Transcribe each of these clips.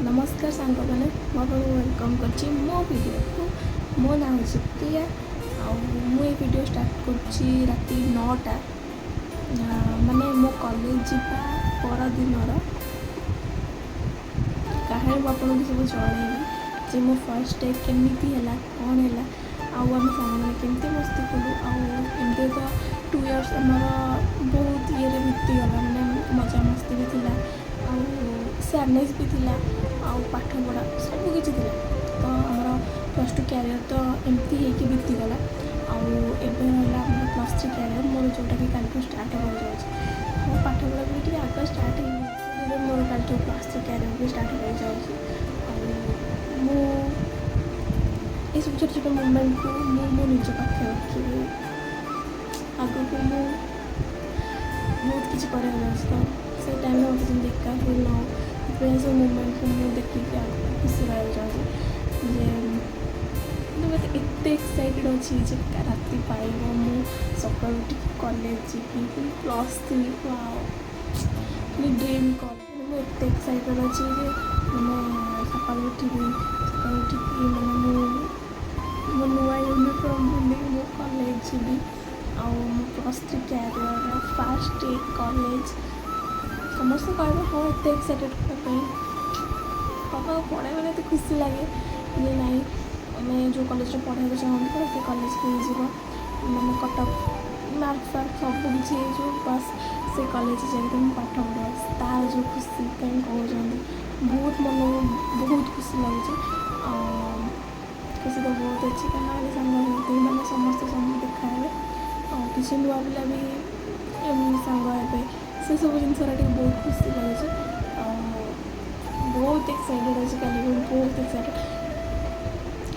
नमस्कार सांग मैंने वेलकम कर मो वीडियो को मो ना हूँ प्रिया मुझे वीडियो स्टार्ट कर राति 9टा माने मो कॉलेज जीवा पर दिन कहानी आपको सब जनइबी जे मो फर्स्ट डे केमी है कौन है आम सामने केमती मस्ती कलु आमती तो 2 इयर्स आमर बहुत ये बीतीगला मैंने मजा मस्ती भी थी सैडनेस भी थी पाठ पढ़ा सबकि तो आमर +2 क्यारियर तो एमती हो बीतीगला आम +3 क्यारियर मोर जोटा कि कल स्टार्ट हो जाए पाठ पढ़ा भी आग स्टार्ट हो मोर कल +3 क्यारियर भी स्टार्ट हो जाए ये सब छोट छोट मुमेंट को मो निज पाखे रखी आग को बहुत किसी कर तो से टाइम में मतलब जमी एका फिल न सब मुमेंट को मुझे देखिए आगे खुशी रहा जे मत एत एक्साइटेड अच्छी जे राति पाइब मु सका कॉलेज जी +3 ड्रीम कॉलेज मुझे एत एक्साइटेड अच्छी मैंने सका उठिकी मैंने मो नुआ यूनिफॉर्म बुले मो कॉलेज जी +3 क्यारियर फर्स्ट डे कॉलेज समस्त कह हाँ एत एक्साइटेड पापा पढ़े मैंने तो खुशी लगे ये नाई मैं जो कॉलेज पढ़ा चाहूँ से कॉलेज को मैंने कटअप मार्क फार्क सब किसी जो बस से कॉलेज जाकर मुझे पाठ पढ़ा तार जो खुशी कहीं कहते बहुत मन बहुत खुशी लगे खुशी तो बहुत अच्छी कहीं सांग मैंने समस्त समय देखा किसी नुआ पिला भी सांग हे से सब जिन बहुत खुशी लगे बहुत एक्साइटेड अच्छे कल बहुत एक्साइटेड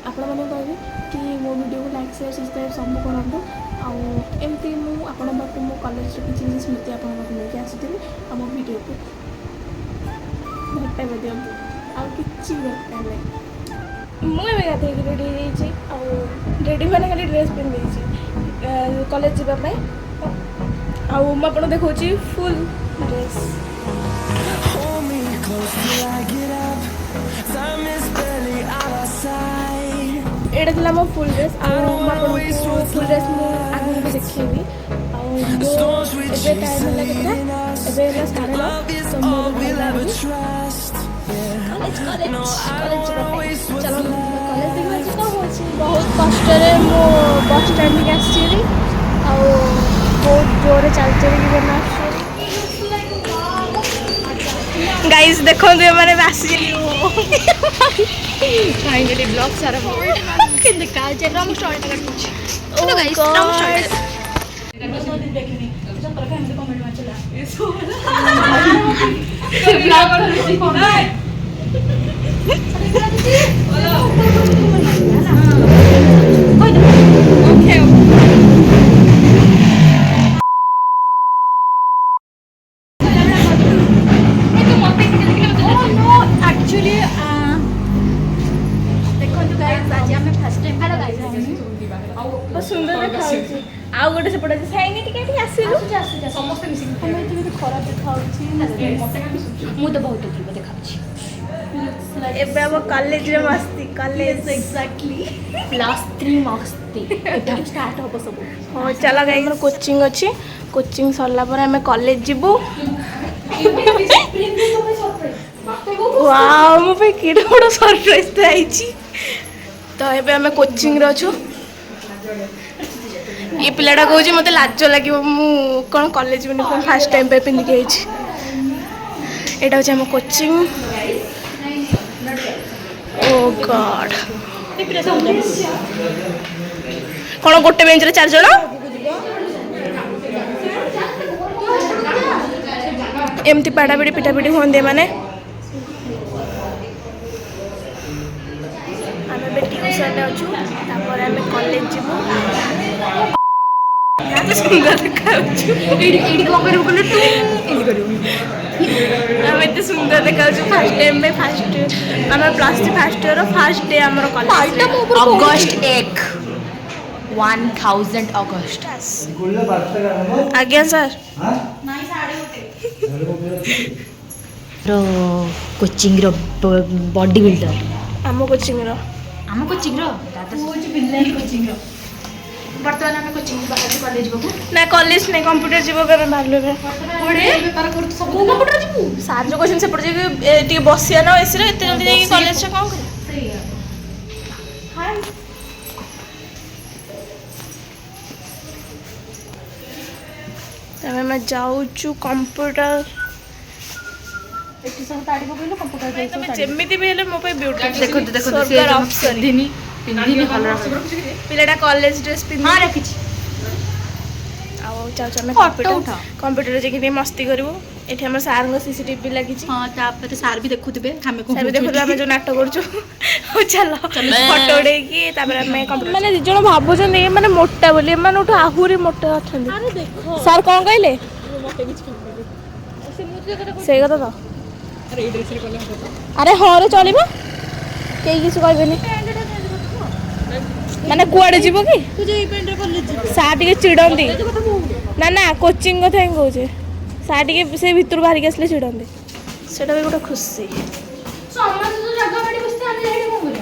आपण मैंने कहे कि मो वीडियो को लाइक शेयर सब्सक्राइब सब करूँ आमती मुझे मो कॉलेज किसी किसी स्मृति आप लेके आसती आम वीडियो को भट्टा दिखाँ आि दरकार नहीं मुझे गाधे रेडी रेडी मैंने खाली ड्रेस पिंधि कॉलेज जावाई आपको देखा फुल ड्रेस एटा थी मो फुल ड्रेस फुल ड्रेस मुझे भी देखी टाइम है 9:30 तो मोर कॉलेज चलो कॉलेज देखा कौन हो बहुत कष्ट मो बस स्टैंड के आसी बहुत जोर चल चल गाइस देखो मैंने आसी फाइनली ब्लॉग सारा किंतु काल जे रंग स्टार्ट कर हेलो गाइस रंग स्टार्ट देखिनी सब पर हम कमेंट में चला इसो ब्लॉग कर कौन ओके सुंदर देखा गोटे सेपटे साइनी टिके आसिलु समस्त मिसिक खराब देखा मु तो बहुत देखा एबे अब कॉलेज रे मस्ती कॉलेज एक्जेक्टली +3 मस्ती एटा स्टार्ट हो सब हां चला गाइस हमर कोचिंग अछि कोचिंग सरला पर हमें कॉलेज जीबू वाओ मो पे किड बड़ सरप्राइज थाइची तो एबे हमें कोचिंग रे अछु ये पिलाटा कहूँ मत लाज लगे कौन कॉलेज यूनिफॉर्म फास्ट टाइम पे पिंधिक यहाँ हूँ कोचिंग ओ गॉड कौन गोटे बेंच रे 4 जन एमती पाड़ापिड़ी पिटापिटी हमें मैंने आम ट्यूशन अच्छु आम कॉलेज जीवु सुंदर देखा एत सुंदर देखा फास्ट टाइम में फास्ट आम +3 फास्ट ईयर फास्ट डे आम कॉलेज अगस्त 1 1000 अगस्त आज्ञा सर कोचिंग बॉडी बिल्डर आम कोचिंग रो आम कोचिंग बर्तमान आम कोचिंग बाहर कॉलेज ना कॉलेज नहीं कंप्यूटर जीव के बाहर सार जो क्वेश्चन सेपट जाइए बसिया ना एसी एत जल्दी जाइए कॉलेज से कौन कर तमें मैं जाऊँ कंप्यूटर जमीती भी हेले मो पे ब्यूटी देखो देखो सरकार ऑप्शन पिंधिनी पिलाटा कॉलेज ड्रेस पिंधि हां रखी आ चाउ चाउ कंप्यूटर जे मस्ती करबो एठी हमर सार को सीसीटीवी भी लागी हां तापर सार भी देखुथिबे हमें को भी देखुथिबे हमें जो नाटक करछु ओ चलो फोटो उडे की तापर हमें कंप्यूटर माने जण भाबो जन ए माने मोटा बोली माने उठ आहुरी मोटा अछन अरे देखो सर कोन कहले मोटे किछ से कथा तो अरे हाँ रे चलवा कई किसी कहबेनि माने कुआडे जीवो कि सार टिके चिड़ंती ना ना कोचिंग कथा ही कहूचे सार टिके से भितर बाहर आसले चिड़ंती सेटा भी गोटे खुशी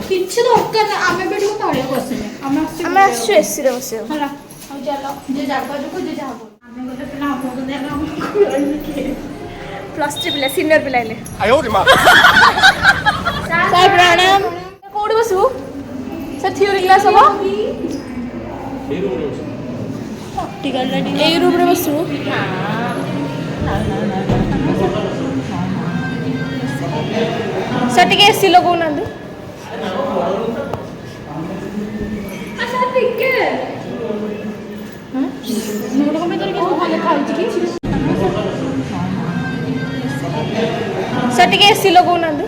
किछि दरकार ना आमे बेटी को तळे बसने आमे आसु एसी रे बसे हला हम चलो जे जागा जो जे जाबो आमे गोटे पिला हो तो देखा +3 पिला सीनियर पिला ले आयो रे मां साहेब प्रणाम कोडी बसु सर थ्योरी क्लास हो ए रूम रे बसु सर टिके एसी लगो नंदु अच्छा ठीक है हां नोट को में तोरे के भले खाइ छी सर टिके एसी लगो नंदु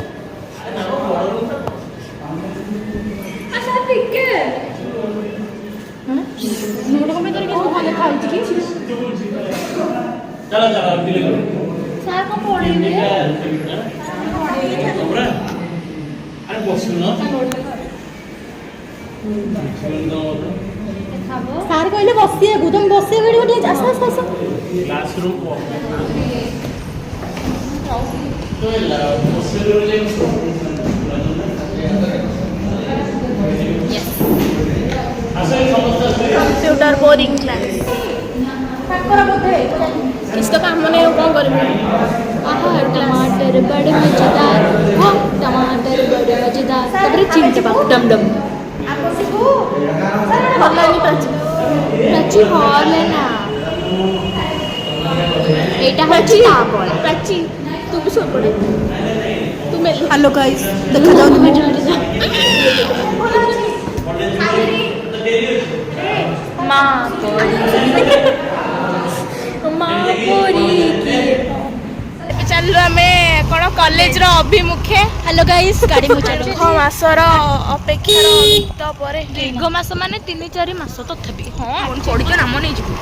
अच्छा ठीक है हां नोट को में तोरे के भले खाइ छी चलो चलो दिले करो सर को पढ़े दे अरे बसु न सार कहले बसिए गुदम बसिए बेडी उठे आस आस आस क्लासरूम को कंप्यूटर बोरिंग क्लास किसका काम नहीं हो कौन करे टमाटर बड़े मजेदार हाँ टमाटर बड़े मजेदार तबरे चिंता बाबू डम डम प्राची हॉल है ना एटा प्राची प्राची तू भी सो पड़े तू मेरे हेलो गाइस देखा जाओ तुम्हें माँ पोरी चलो आमे कौन कॉलेज रो अभिमुखे हेलो गाइस गाड़ी मु चलो दीर्घ मासर अपेक्षार अंत परे दीर्घ मास माने 3-4 मास तथापि हां पढियो नाम नै जिवो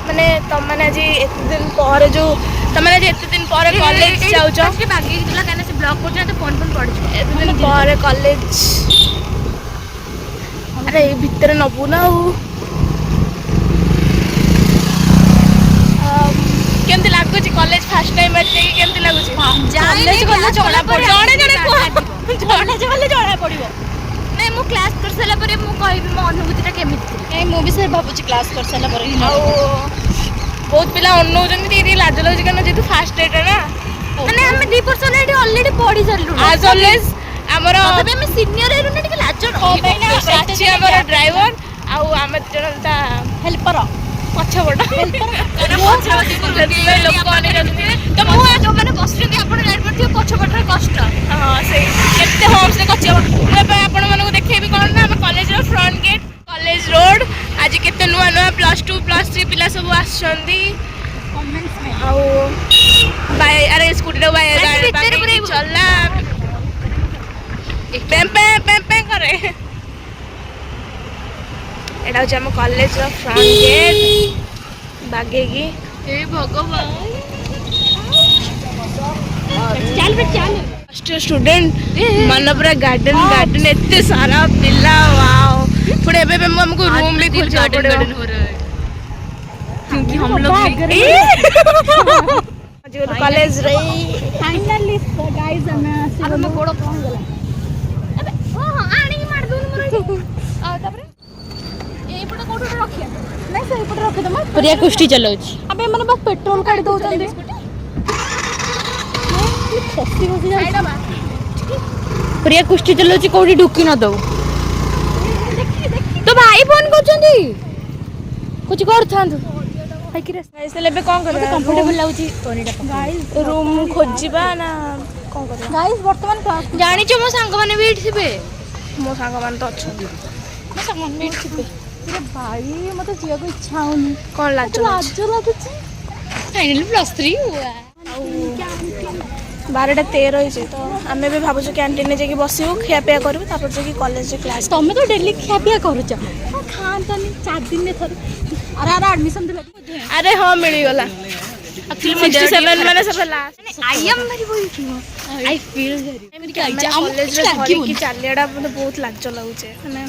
माने तुम मैंने आज एत दिन पर जो तुम मैंने एत दिन पर कॉलेज जाऊ छ के बाकी दिला काने से ब्लॉक कर जाते फोन पढ एत दिन पर कॉलेज अरे भीतर नबू ना केमती लागुच कॉलेज फर्स्ट टाइम एते केमती लागुच कॉलेज गले चला पड़े जणे जणे कॉलेज गले चला पड़िबो नहीं मु क्लास कर सला परे मु कहबी मो अनुभूतिटा केमिति ए मु भी से भाबुची क्लास कर सला परे बहुत पिला अनु जंती ती लाज लगुच कन जेतु फर्स्ट डेट है ना माने हम 2 पर्सन एडी ऑलरेडी पढी सरलु एज ऑलवेज हमर तबे हम सीनियर एरु ने टिके लाज प्राची हमर ड्राइवर आउ हम जनता हेल्पर पछा बडा हेल्पर लोक आने रखते तो मु जो माने बसुती आपण राइड करथियो पछ पटरे कष्ट हां से केते होम से कच्चे आपण मन को देखै भी कोन ना हम कॉलेज रो फ्रंट गेट कॉलेज रोड आज केते नुआ नुआ +2 +3 पिला सब आछंदी कमेंट्स में आउ बाय अरे स्कूटी रो बाय गाड़ी बाकी चलला पेम पेम करे एटा हम कॉलेज रो फ्रंट गेट बागेगी ए भगवान चल बे चल फर्स्ट स्टूडेंट मन पूरा गार्डन गार्डन इतने सारा पिला वाओ थोड़े बे हमको रूम भी खुल गार्डन हो रहा है क्योंकि हम लोग कॉलेज रे फाइनली गाइस हमें आसी हम गोड़ कौन गला अबे ओ आणी मार दून मोर आ तापर एई पटे कोठो रखिया नहीं सही पटे रखे दम प्रिया कुष्टी चलाउची अबे मन बस पेट्रोल काढी दउचंदी फसी फसी जा प्रिया कुष्टी चलाउची कोठी ढुकी न दउ तो भाई फोन करचंदी कुछ करथांदु गाइस लेबे कोन कर कंफर्टेबल लाउची टोनीटा गाइस रूम खोजिबा ना कोन कर गाइस वर्तमान क्लास जानि छ मो संग माने बैठ थिबे मो सांग मान तो अच्छा मो संग माने बैठ थिबे अरे भाई मते जिया को इच्छा होनी कोन लाज लागुची फाइनली +3 हुआ 12:13 होइছে तो आमे भी भाबु छ कैंटीन में जेकी बसियो खिया पिया करबो तापर जेकी कॉलेज क्लास तमे तो डेली खिया पिया करूछ खान तनी 4 दिन में थर अरे अरे एडमिशन दिला अरे हां मिली गला एक्चुअली 67 माने सब last I am very very I feel very मेरी कॉलेज रे धरी की चालेडा मते बहुत लाज लागुचे माने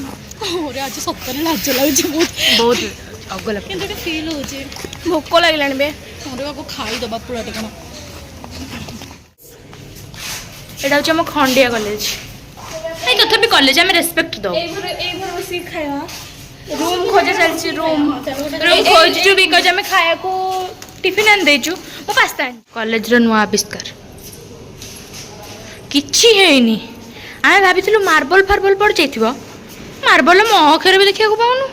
ओरे आज 70 लाज लागुचे बहुत अगला किंतु फील होचे भोक लागलानी बे ओरे बाको खाई दबा पूरा टे कोन एटा होचे हम खंडिया कॉलेज नहीं तथापि कॉलेज में रेस्पेक्ट दो एक बार बसी खाया रूम खोजे चलची रूम खोजु बिकज हम खाया को टिफिन आन देचु मो पास्ता कॉलेज रो नुआ आविष्कार किछि हेनी आमे भाबिथिलु मार्बल फार्बल पड़ जाइथिबो मार्बल मो अखरे भी देखिया को पाउनु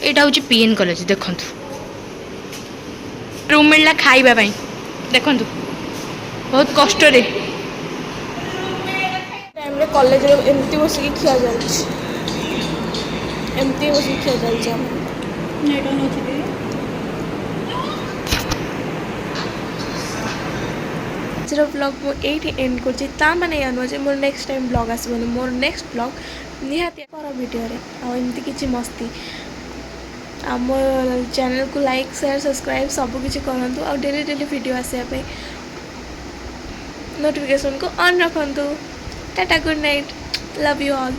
एटा होची पीएन कॉलेज देखंतु रूम मिलला खाइबा पई देखंतु बहुत कष्ट रे टाइम रे कॉलेज रे एमती बसी की खिया जाउछ एमती बसी खिया जाउछ हम नेट ऑन होथि आजर ब्लॉग मो एठी एंड करछि ता माने यानो जे मोर नेक्स्ट टाइम ब्लॉग आसबो मोर नेक्स्ट ब्लॉग निहाती पर वीडियो रे आ एमती किछि मस्ती आम चैनल को लाइक शेयर सब्सक्राइब सब किछि करंतु आ डेली डेली वीडियो आसे पे नोटिफिकेशन को ऑन रखंतु tata good night love you all.